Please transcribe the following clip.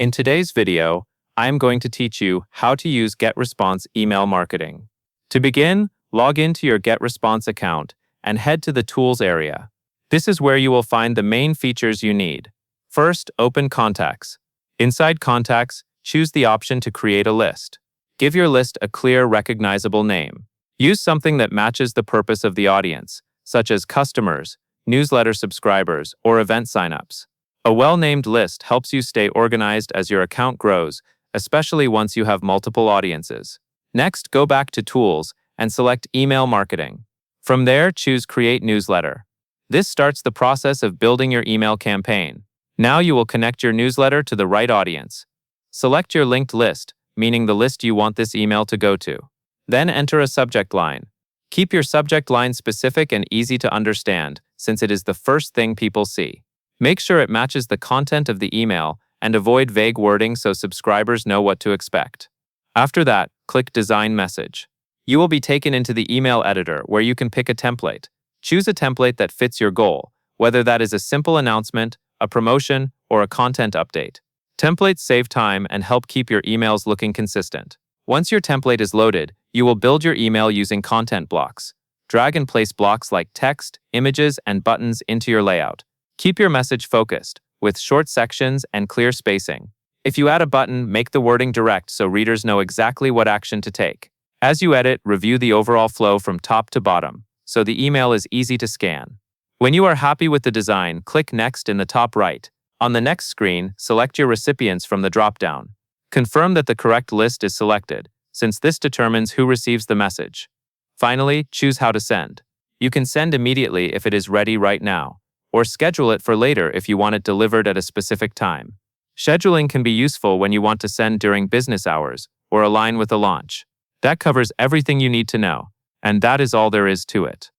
In today's video, I am going to teach you how to use Getresponse email marketing. To begin, log into your Getresponse account and head to the Tools area. This is where you will find the main features you need. First, open Contacts. Inside Contacts, choose the option to create a list. Give your list a clear, recognizable name. Use something that matches the purpose of the audience, such as customers, newsletter subscribers, or event signups. A well-named list helps you stay organized as your account grows, especially once you have multiple audiences. Next, go back to Tools and select Email Marketing. From there, choose Create Newsletter. This starts the process of building your email campaign. Now you will connect your newsletter to the right audience. Select your linked list, meaning the list you want this email to go to. Then enter a subject line. Keep your subject line specific and easy to understand, since it is the first thing people see. Make sure it matches the content of the email and avoid vague wording so subscribers know what to expect. After that, click Design Message. You will be taken into the email editor where you can pick a template. Choose a template that fits your goal, whether that is a simple announcement, a promotion, or a content update. Templates save time and help keep your emails looking consistent. Once your template is loaded, you will build your email using content blocks. Drag and place blocks like text, images, and buttons into your layout. Keep your message focused, with short sections and clear spacing. If you add a button, make the wording direct so readers know exactly what action to take. As you edit, review the overall flow from top to bottom, so the email is easy to scan. When you are happy with the design, click Next in the top right. On the next screen, select your recipients from the drop-down. Confirm that the correct list is selected, since this determines who receives the message. Finally, choose how to send. You can send immediately if it is ready right now, or schedule it for later if you want it delivered at a specific time. Scheduling can be useful when you want to send during business hours or align with a launch. That covers everything you need to know, and that is all there is to it.